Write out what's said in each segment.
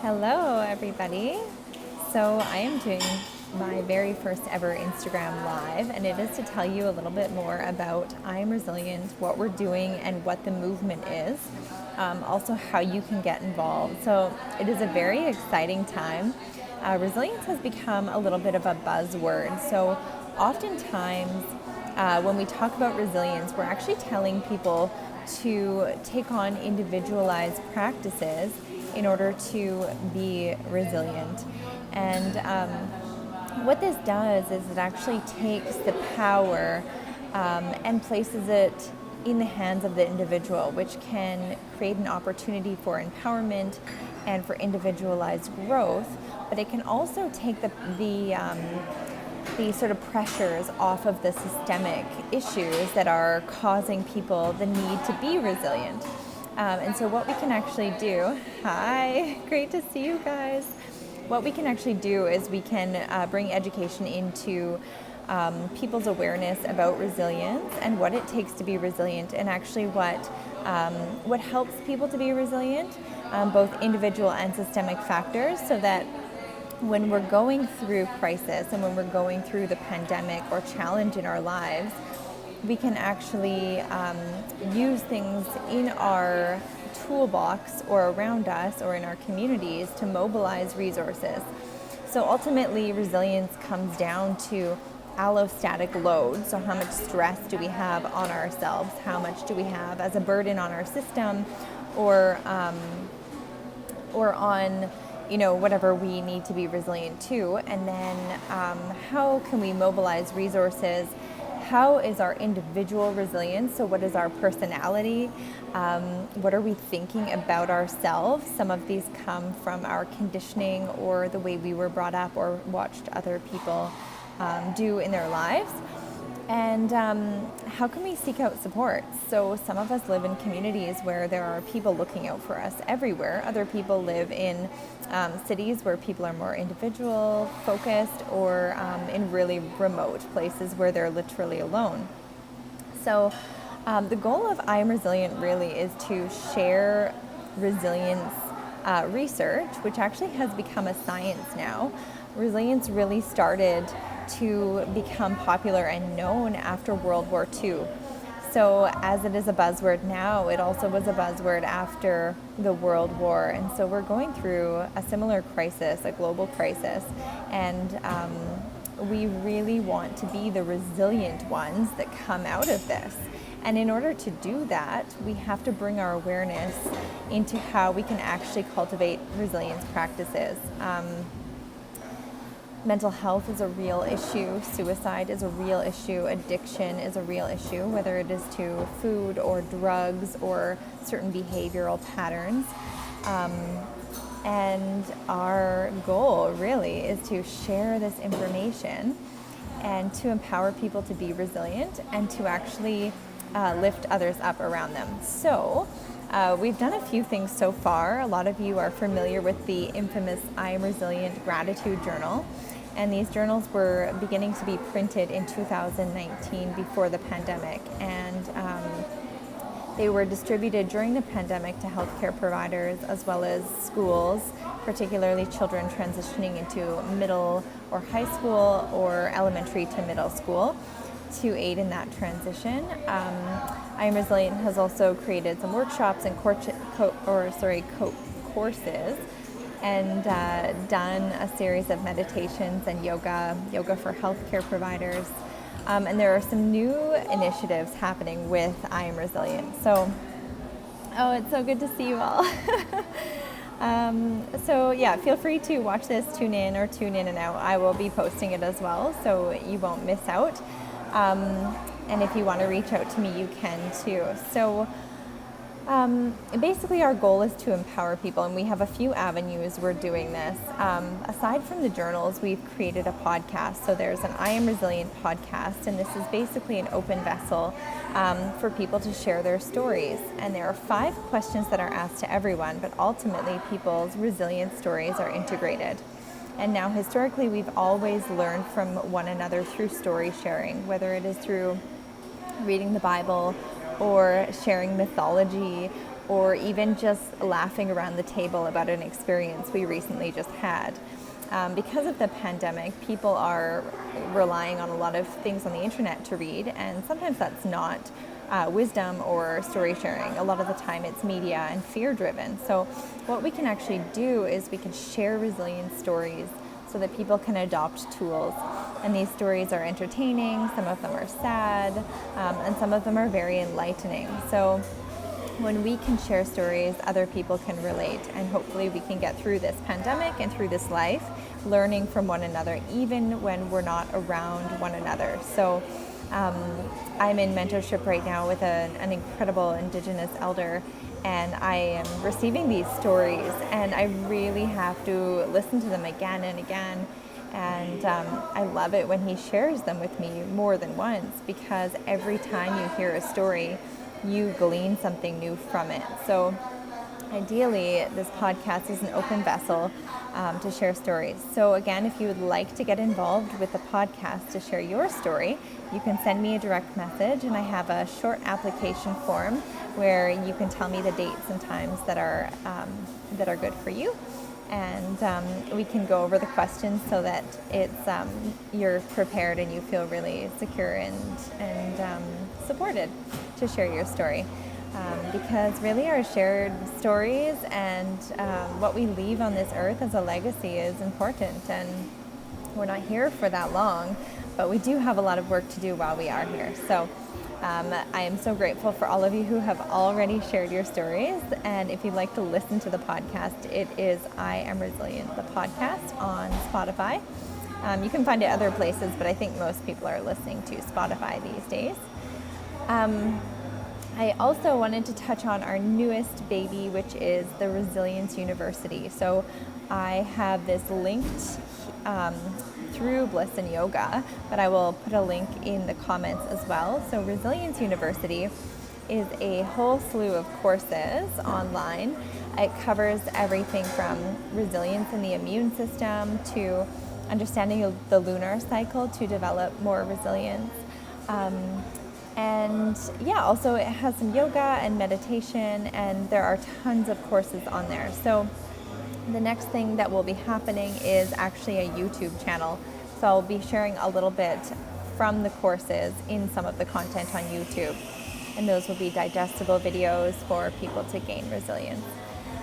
Hello, everybody. So I am doing my very first ever Instagram Live, and it is to tell you a little bit more about I Am Resilient, what we're doing, and what the movement is. Also, how you can get involved. So it is a very exciting time. Resilience has become a little bit of a buzzword. So oftentimes, when we talk about resilience, we're actually telling people to take on individualized practices in order to be resilient. And what this does is it actually takes the power and places it in the hands of the individual, which can create an opportunity for empowerment and for individualized growth. But it can also take the sort of pressures off of the systemic issues that are causing people the need to be resilient. And so what we can actually do, hi, great to see you guys. What we can actually do is we can bring education into people's awareness about resilience and what it takes to be resilient, and actually what helps people to be resilient, both individual and systemic factors, so that when we're going through crisis and when we're going through the pandemic or challenge in our lives, we can actually use things in our toolbox or around us or in our communities to mobilize resources. So ultimately, resilience comes down to allostatic load. So how much stress do we have on ourselves? How much do we have as a burden on our system, or on whatever we need to be resilient to? And then how can we mobilize resources? How is our individual resilience? So what is our personality? What are we thinking about ourselves? Some of these come from our conditioning or the way we were brought up or watched other people do in their lives. And how can we seek out support? So some of us live in communities where there are people looking out for us everywhere. Other people live in cities where people are more individual focused, or in really remote places where they're literally alone. So the goal of I Am Resilient really is to share resilience research, which actually has become a science now. Resilience really started to become popular and known after World War II. So as it is a buzzword now, it also was a buzzword after the World War. And so we're going through a similar crisis, a global crisis, and we really want to be the resilient ones that come out of this. And in order to do that, we have to bring our awareness into how we can actually cultivate resilience practices. Mental health is a real issue. Suicide is a real issue. Addiction is a real issue, whether it is to food or drugs or certain behavioral patterns. And our goal really is to share this information and to empower people to be resilient and to actually lift others up around them. So we've done a few things so far. A lot of you are familiar with the infamous I Am Resilient Gratitude Journal. And these journals were beginning to be printed in 2019 before the pandemic. And they were distributed during the pandemic to healthcare providers as well as schools, particularly children transitioning into middle or high school or elementary to middle school, to aid in that transition. I Am Resilient has also created some workshops and courses and done a series of meditations and yoga for healthcare providers. And there are some new initiatives happening with I Am Resilient. So, it's so good to see you all. So yeah, feel free to watch this, tune in and out. I will be posting it as well, so you won't miss out. And if you want to reach out to me, you can too. So basically our goal is to empower people, and we have a few avenues we're doing this. Aside from the journals, we've created a podcast. So there's an I Am Resilient podcast, and this is basically an open vessel for people to share their stories. And there are 5 questions that are asked to everyone, but ultimately people's resilient stories are integrated. And now historically, we've always learned from one another through story sharing, whether it is through reading the Bible or sharing mythology or even just laughing around the table about an experience we recently just had. Because of the pandemic, people are relying on a lot of things on the internet to read, and sometimes that's not wisdom or story sharing. A lot of the time it's media and fear driven. So what we can actually do is we can share resilience stories so that people can adopt tools. And these stories are entertaining, some of them are sad, and some of them are very enlightening. So when we can share stories, other people can relate, and hopefully we can get through this pandemic and through this life learning from one another, even when we're not around one another. So I'm in mentorship right now with an incredible Indigenous elder, and I am receiving these stories, and I really have to listen to them again and again. And I love it when he shares them with me more than once, because every time you hear a story, you glean something new from it. So ideally, this podcast is an open vessel to share stories. So again, if you would like to get involved with the podcast to share your story, you can send me a direct message, and I have a short application form where you can tell me the dates and times that are good for you. And we can go over the questions so that it's you're prepared and you feel really secure and supported to share your story. Because really our shared stories and what we leave on this earth as a legacy is important. And we're not here for that long, but we do have a lot of work to do while we are here. So I am so grateful for all of you who have already shared your stories. And if you'd like to listen to the podcast, it is I Am Resilient, the podcast on Spotify. You can find it other places, but I think most people are listening to Spotify these days. I also wanted to touch on our newest baby, which is the Resilience University. So I have this linked through Bliss and Yoga, but I will put a link in the comments as well. So Resilience University is a whole slew of courses online. It covers everything from resilience in the immune system to understanding the lunar cycle to develop more resilience. And yeah, also it has some yoga and meditation, and there are tons of courses on there. So the next thing that will be happening is actually a YouTube channel. So I'll be sharing a little bit from the courses in some of the content on YouTube. And those will be digestible videos for people to gain resilience.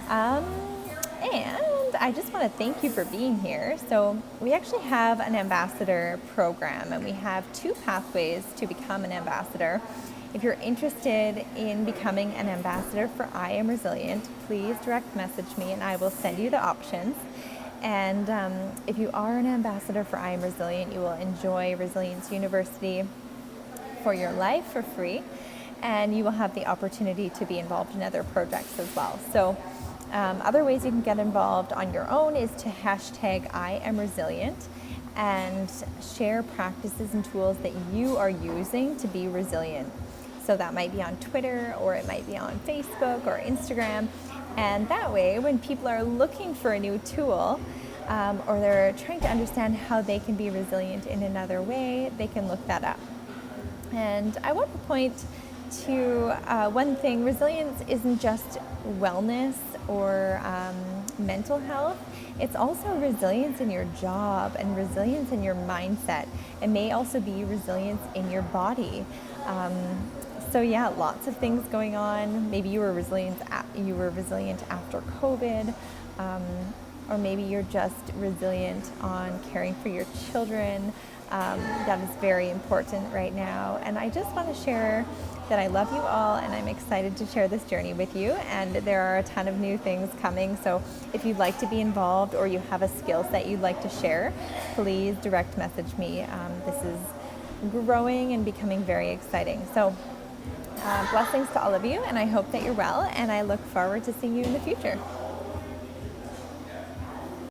And I just want to thank you for being here. So we actually have an ambassador program, and we have 2 pathways to become an ambassador. If you're interested in becoming an ambassador for I Am Resilient, please direct message me and I will send you the options. And if you are an ambassador for I Am Resilient, you will enjoy Resilience University for your life for free, and you will have the opportunity to be involved in other projects as well. So other ways you can get involved on your own is to hashtag I Am Resilient and share practices and tools that you are using to be resilient. So that might be on Twitter, or it might be on Facebook or Instagram. And that way, when people are looking for a new tool, or they're trying to understand how they can be resilient in another way, they can look that up. And I want to point to one thing. Resilience isn't just wellness or mental health. It's also resilience in your job and resilience in your mindset. It may also be resilience in your body. So yeah, lots of things going on. Maybe you were resilient after COVID, or maybe you're just resilient on caring for your children. That is very important right now. And I just want to share that I love you all, and I'm excited to share this journey with you. And there are a ton of new things coming. So if you'd like to be involved, or you have a skill set you'd like to share, please direct message me. This is growing and becoming very exciting. So blessings to all of you, and I hope that you're well, and I look forward to seeing you in the future.